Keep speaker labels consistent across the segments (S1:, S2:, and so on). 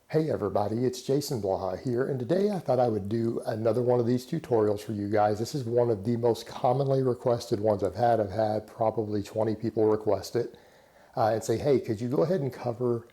S1: Hey everybody, it's Jason Blaha here, and today I thought I would do another one of these tutorials for you guys. This is one of the most commonly requested ones I've had. I've had probably 20 people request it and say, hey, could you go ahead and cover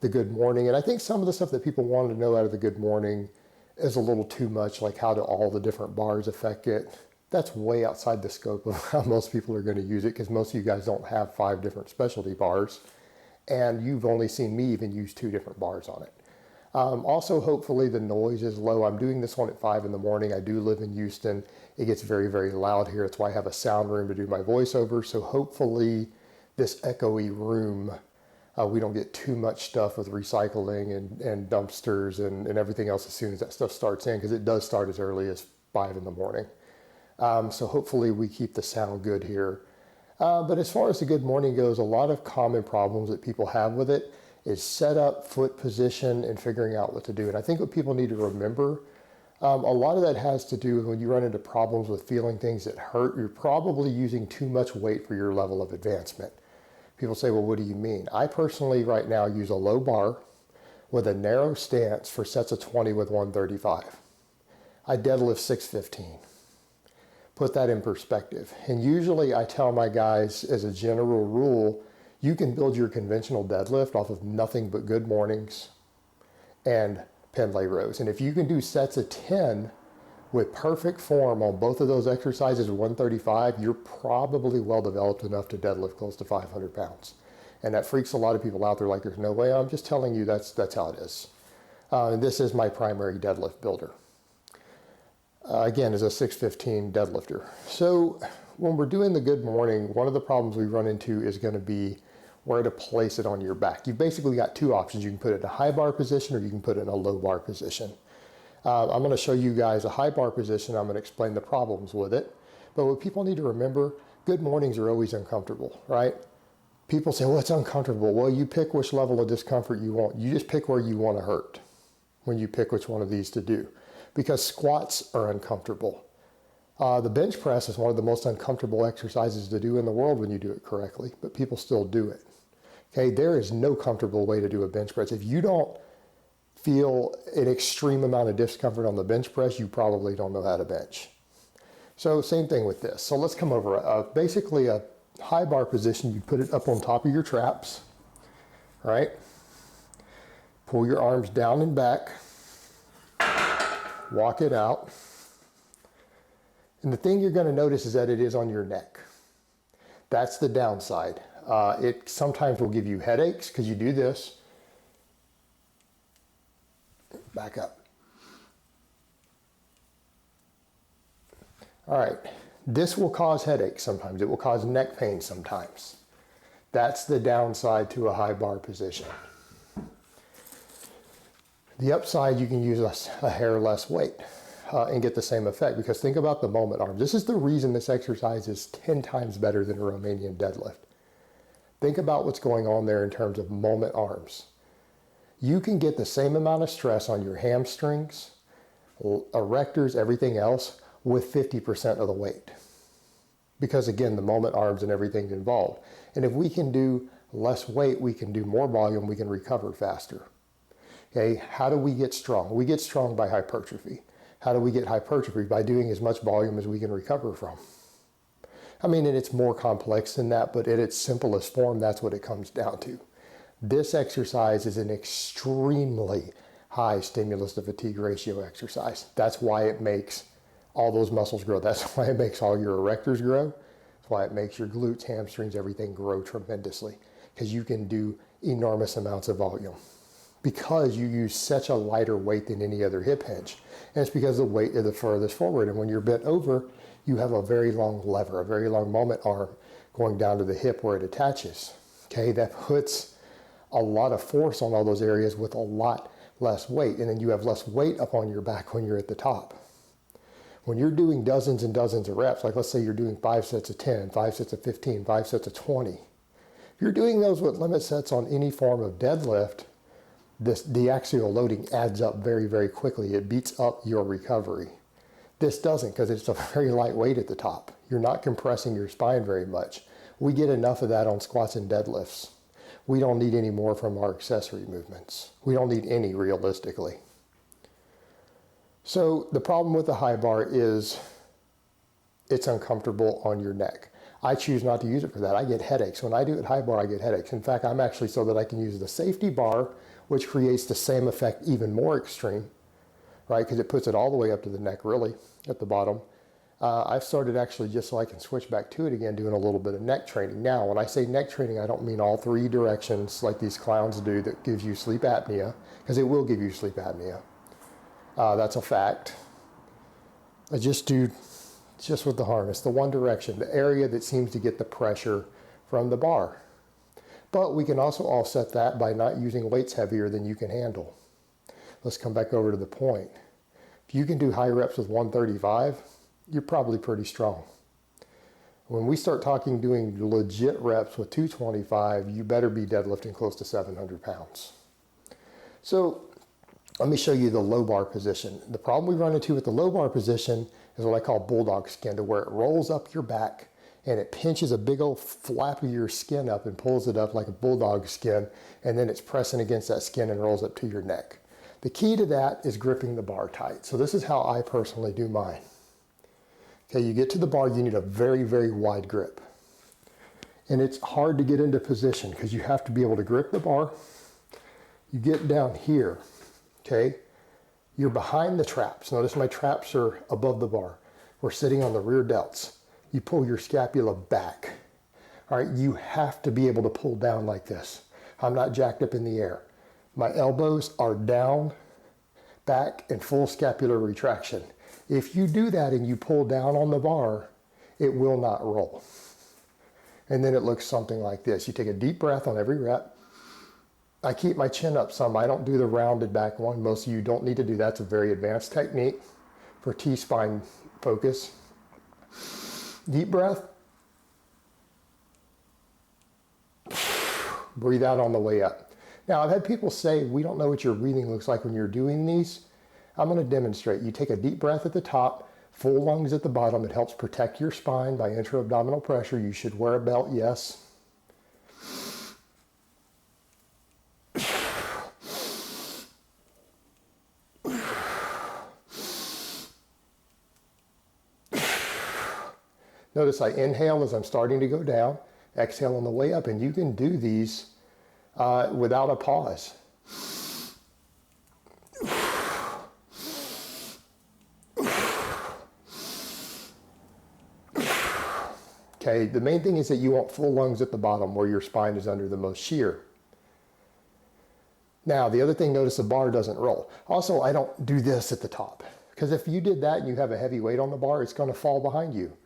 S1: the good morning? And I think some of the stuff that people wanted to know out of the good morning is a little too much, like how do all the different bars affect it. That's way outside the scope of how most people are going to use it, because most of you guys don't have 5 different specialty bars, and you've only seen me even use 2 different bars on it. Also, hopefully the noise is low. I'm doing this one at 5 in the morning. I do live in Houston. It gets very, very loud here. That's why I have a sound room to do my voiceover. So hopefully this echoey room, we don't get too much stuff with recycling and dumpsters and everything else as soon as that stuff starts in, because it does start as early as 5 in the morning. So hopefully we keep the sound good here. But as far as the good morning goes, a lot of common problems that people have with it is setup, foot position, and figuring out what to do. And I think what people need to remember, a lot of that has to do with when you run into problems with feeling things that hurt, you're probably using too much weight for your level of advancement. People say, well, what do you mean? I personally right now use a low bar with a narrow stance for sets of 20 with 135. I deadlift 615. Put that in perspective. And usually I tell my guys, as a general rule, you can build your conventional deadlift off of nothing but good mornings and Pendlay rows. And if you can do sets of 10 with perfect form on both of those exercises at 135, you're probably well developed enough to deadlift close to 500 pounds. And that freaks a lot of people out. They're like, there's no way. I'm just telling you that's how it is. And this is my primary deadlift builder. Again, as a 615 deadlifter. So when we're doing the good morning, one of the problems we run into is going to be where to place it on your back. You've basically got 2 options. You can put it in a high bar position, or you can put it in a low bar position. I'm going to show you guys a high bar position. I'm going to explain the problems with it. But what people need to remember, good mornings are always uncomfortable, right? People say, well, it's uncomfortable. Well, you pick which level of discomfort you want. You just pick where you want to hurt when you pick which one of these to do. Because squats are uncomfortable. The bench press is one of the most uncomfortable exercises to do in the world when you do it correctly, but people still do it. Okay, there is no comfortable way to do a bench press. If you don't feel an extreme amount of discomfort on the bench press, you probably don't know how to bench. So same thing with this. So let's come over. Basically a high bar position, you put it up on top of your traps, right? Pull your arms down and back, walk it out. And the thing you're going to notice is that it is on your neck. That's the downside. It sometimes will give you headaches because you do this. Back up. All right. This will cause headaches sometimes. It will cause neck pain sometimes. That's the downside to a high bar position. The upside, you can use a hair less weight. And get the same effect, because think about the moment arms. This is the reason this exercise is 10 times better than a Romanian deadlift. Think about what's going on there in terms of moment arms. You can get the same amount of stress on your hamstrings, erectors, everything else with 50% of the weight. Because again, the moment arms and everything involved. And if we can do less weight, we can do more volume, we can recover faster. Okay, how do we get strong? We get strong by hypertrophy. How do we get hypertrophy? By doing as much volume as we can recover from. I mean, and it's more complex than that, but in its simplest form, that's what it comes down to. This exercise is an extremely high stimulus to fatigue ratio exercise. That's why it makes all those muscles grow. That's why it makes all your erectors grow. That's why it makes your glutes, hamstrings, everything grow tremendously, because you can do enormous amounts of volume, because you use such a lighter weight than any other hip hinge. And it's because the weight is the furthest forward. And when you're bent over, you have a very long lever, a very long moment arm going down to the hip where it attaches. Okay, that puts a lot of force on all those areas with a lot less weight. And then you have less weight up on your back when you're at the top. When you're doing dozens and dozens of reps, like let's say you're doing 5 sets of 10, 5 sets of 15, 5 sets of 20. If you're doing those with limit sets on any form of deadlift, the axial loading adds up very, very quickly. It beats up your recovery. This doesn't, because it's a very light weight at the top. You're not compressing your spine very much. We get enough of that on squats and deadlifts. we don't need any more from our accessory movements. We don't need any realistically. So the problem with the high bar is it's uncomfortable on your neck. I choose not to use it for that. I get headaches. When I do it high bar, I get headaches. In fact, I'm actually so that I can use the safety bar, which creates the same effect even more extreme, right? Because it puts it all the way up to the neck, really, at the bottom. I've started actually just so I can switch back to it again, doing a little bit of neck training. Now, when I say neck training, I don't mean all three directions like these clowns do that gives you sleep apnea, because it will give you sleep apnea. That's a fact. I just do just with the harness, the one direction, the area that seems to get the pressure from the bar. But we can also offset that by not using weights heavier than you can handle. Let's come back over to the point. If you can do high reps with 135, you're probably pretty strong. When we start talking doing legit reps with 225, you better be deadlifting close to 700 pounds. So let me show you the low bar position. The problem we run into with the low bar position is what I call bulldog skin, to where it rolls up your back and it pinches a big old flap of your skin up and pulls it up like a bulldog skin, and then it's pressing against that skin and rolls up to your neck. The key to that is gripping the bar tight. So this is how I personally do mine. Okay, you get to the bar, you need a very, very wide grip. And it's hard to get into position because you have to be able to grip the bar. You get down here, okay? You're behind the traps. Notice my traps are above the bar. We're sitting on the rear delts. You pull your scapula back. All right, you have to be able to pull down like this. I'm not jacked up in the air. My elbows are down, back, and full scapular retraction. If you do that and you pull down on the bar, it will not roll. And then it looks something like this. You take a deep breath on every rep. I keep my chin up some. I don't do the rounded back one. Most of you don't need to do that. It's a very advanced technique for T-spine focus. Deep breath. Breathe out on the way up. Now, I've had people say, we don't know what your breathing looks like when you're doing these. I'm going to demonstrate. You take a deep breath at the top, full lungs at the bottom. It helps protect your spine by intra-abdominal pressure. You should wear a belt, yes. Notice I inhale as I'm starting to go down, exhale on the way up, and you can do these without a pause. Okay, the main thing is that you want full lungs at the bottom where your spine is under the most shear. Now, the other thing, notice the bar doesn't roll. Also, I don't do this at the top, because if you did that and you have a heavy weight on the bar, it's going to fall behind you.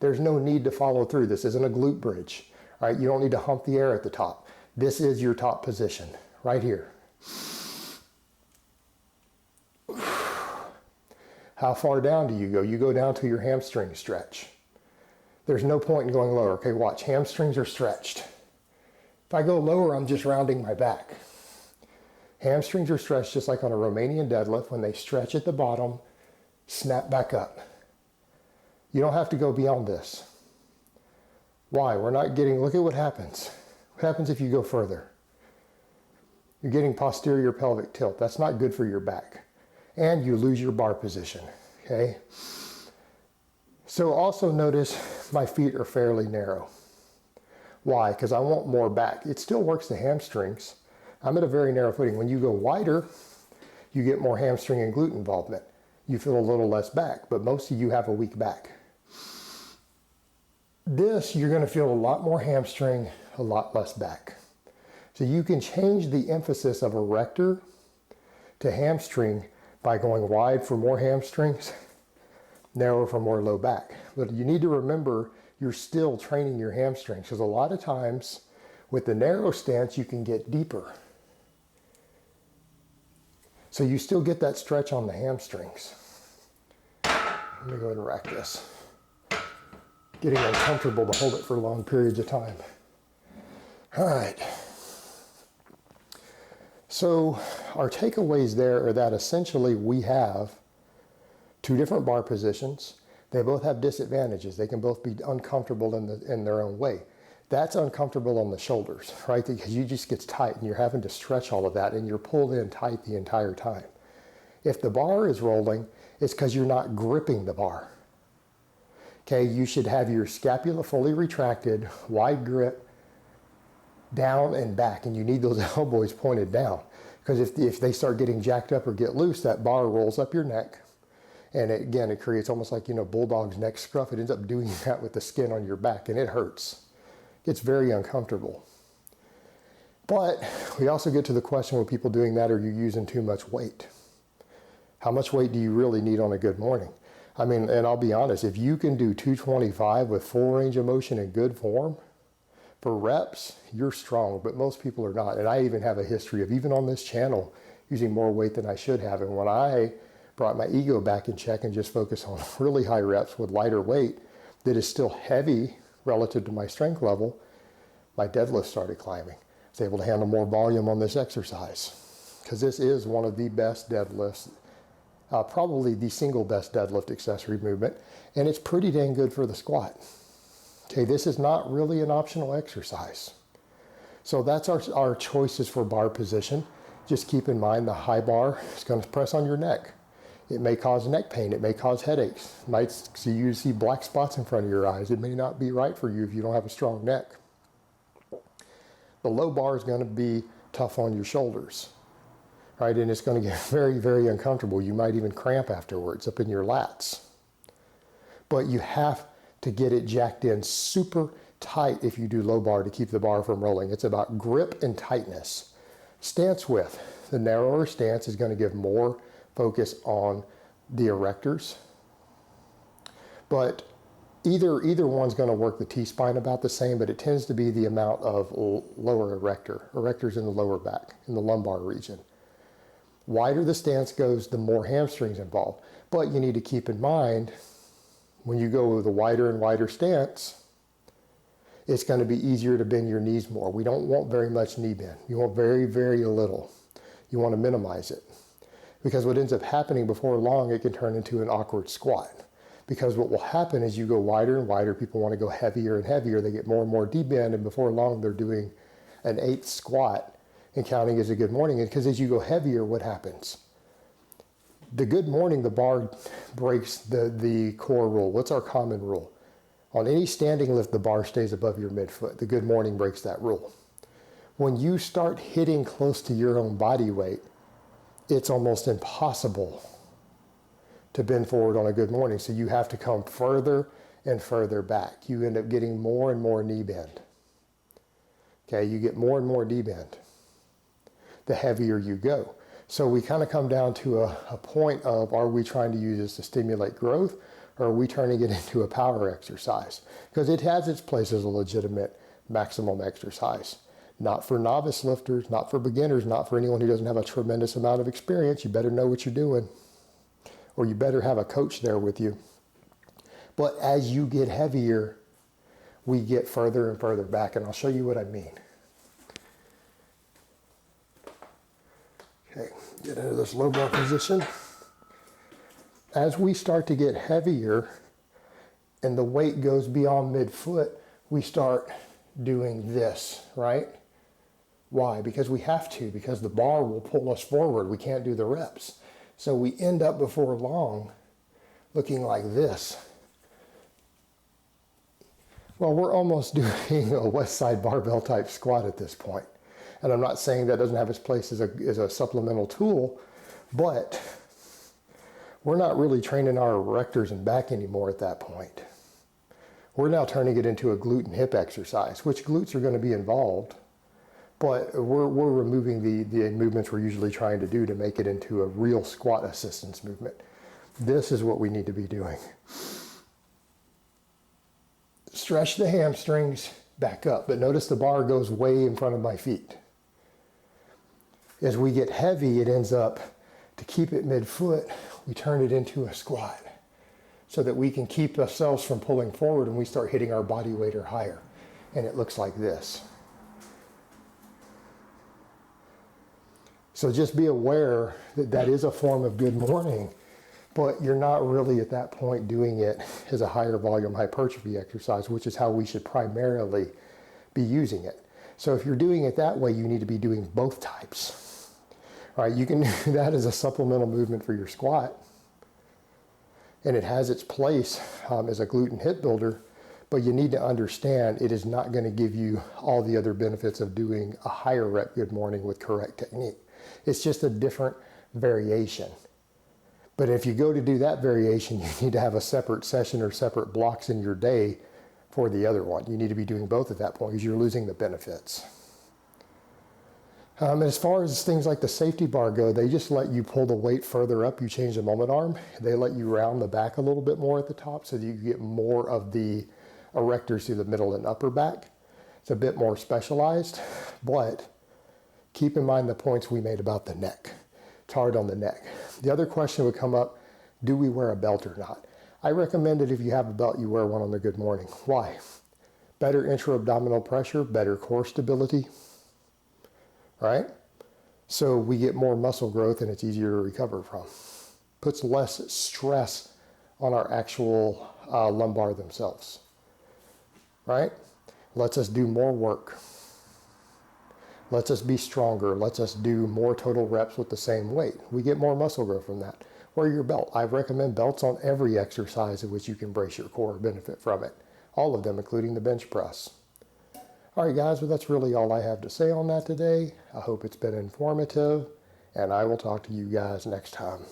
S1: There's no need to follow through. This isn't a glute bridge. All right, you don't need to hump the air at the top. This is your top position, right here. How far down do you go? You go down to your hamstring stretch. There's no point in going lower. Okay, watch, hamstrings are stretched. If I go lower, I'm just rounding my back. Hamstrings are stretched just like on a Romanian deadlift. When they stretch at the bottom, snap back up. You don't have to go beyond this. Why? We're not getting, look at what happens. What happens if you go further? You're getting posterior pelvic tilt. That's not good for your back. And you lose your bar position, okay? So also notice my feet are fairly narrow. Why? Because I want more back. It still works the hamstrings. I'm at a very narrow footing. When you go wider, you get more hamstring and glute involvement. You feel a little less back, but most of you have a weak back. This, you're going to feel a lot more hamstring, a lot less back. So you can change the emphasis of erector to hamstring by going wide for more hamstrings, narrow for more low back. But you need to remember you're still training your hamstrings, because a lot of times with the narrow stance you can get deeper. So you still get that stretch on the hamstrings. Let me go ahead and rack this. Getting uncomfortable to hold it for long periods of time. All right. So our takeaways there are that essentially we have two different bar positions. They both have disadvantages. They can both be uncomfortable in their own way. That's uncomfortable on the shoulders, right? Because you just gets tight and you're having to stretch all of that and you're pulled in tight the entire time. If the bar is rolling, it's because you're not gripping the bar. Okay, you should have your scapula fully retracted, wide grip, down and back, and you need those elbows pointed down. Because if they start getting jacked up or get loose, that bar rolls up your neck. And again, it creates almost like, bulldog's neck scruff. It ends up doing that with the skin on your back, and it hurts. It's very uncomfortable. But we also get to the question with people doing that, are you using too much weight? How much weight do you really need on a good morning? I mean, and I'll be honest, if you can do 225 with full range of motion in good form, for reps, you're strong, but most people are not. And I even have a history of, even on this channel, using more weight than I should have. And when I brought my ego back in check and just focused on really high reps with lighter weight that is still heavy relative to my strength level, my deadlift started climbing. I was able to handle more volume on this exercise because this is one of the best deadlifts, probably the single best deadlift accessory movement, and it's pretty dang good for the squat. Okay, this is not really an optional exercise. So that's our choices for bar position. Just keep in mind the high bar is going to press on your neck. It may cause neck pain. It may cause headaches. It might see you see black spots in front of your eyes. It may not be right for you if you don't have a strong neck. The low bar is going to be tough on your shoulders, right? And it's going to get very, very uncomfortable. You might even cramp afterwards up in your lats. But you have to get it jacked in super tight if you do low bar to keep the bar from rolling. It's about grip and tightness. Stance width. The narrower stance is going to give more focus on the erectors. But either one's going to work the T-spine about the same, but it tends to be the amount of lower erectors in the lower back, in the lumbar region. Wider the stance goes, the more hamstrings involved. But you need to keep in mind, when you go with a wider and wider stance, it's going to be easier to bend your knees more. We don't want very much knee bend. You want very, very little. You want to minimize it. Because what ends up happening before long, it can turn into an awkward squat. Because what will happen is you go wider and wider, people want to go heavier and heavier, they get more and more D-bend, and before long they're doing an 8th squat and counting as a good morning. And because as you go heavier, what happens? The good morning, the bar breaks the core rule. What's our common rule? On any standing lift, the bar stays above your midfoot. The good morning breaks that rule. When you start hitting close to your own body weight, it's almost impossible to bend forward on a good morning. So you have to come further and further back. You end up getting more and more knee bend. Okay, you get more and more knee bend the heavier you go. So we kind of come down to a point of, are we trying to use this to stimulate growth, or are we turning it into a power exercise? Because it has its place as a legitimate maximum exercise. Not for novice lifters, not for beginners, not for anyone who doesn't have a tremendous amount of experience. You better know what you're doing, or you better have a coach there with you. But as you get heavier, we get further and further back, and I'll show you what I mean. Okay, get into this low bar position. As we start to get heavier and the weight goes beyond midfoot, we start doing this, right? Why? Because we have to, because the bar will pull us forward. We can't do the reps. So we end up before long looking like this. Well, we're almost doing a West Side barbell type squat at this point. And I'm not saying that doesn't have its place as a supplemental tool, but we're not really training our erectors and back anymore at that point. We're now turning it into a glute and hip exercise, which glutes are going to be involved, but we're removing the movements we're usually trying to do to make it into a real squat assistance movement. This is what we need to be doing. Stretch the hamstrings, back up, but notice the bar goes way in front of my feet. As we get heavy, it ends up, to keep it midfoot, we turn it into a squat so that we can keep ourselves from pulling forward and we start hitting our body weight or higher. And it looks like this. So just be aware that that is a form of good morning, but you're not really at that point doing it as a higher volume hypertrophy exercise, which is how we should primarily be using it. So if you're doing it that way, you need to be doing both types. All right, you can do that as a supplemental movement for your squat, and it has its place as a gluten hip builder, but you need to understand it is not going to give you all the other benefits of doing a higher rep good morning with correct technique. It's just a different variation. But if you go to do that variation, you need to have a separate session or separate blocks in your day for the other one. You need to be doing both at that point because you're losing the benefits. And as far as things like the safety bar go, they just let you pull the weight further up. You change the moment arm. They let you round the back a little bit more at the top so that you get more of the erectors through the middle and upper back. It's a bit more specialized, but keep in mind the points we made about the neck. It's hard on the neck. The other question would come up, do we wear a belt or not? I recommend that if you have a belt, you wear one on the good morning. Why? Better intra-abdominal pressure, better core stability, right? So we get more muscle growth and it's easier to recover from. Puts less stress on our actual lumbar themselves, right? Lets us do more work. Lets us be stronger. Lets us do more total reps with the same weight. We get more muscle growth from that. Wear your belt. I recommend belts on every exercise in which you can brace your core, benefit from it. All of them, including the bench press. All right, guys, well, that's really all I have to say on that today. I hope it's been informative, and I will talk to you guys next time.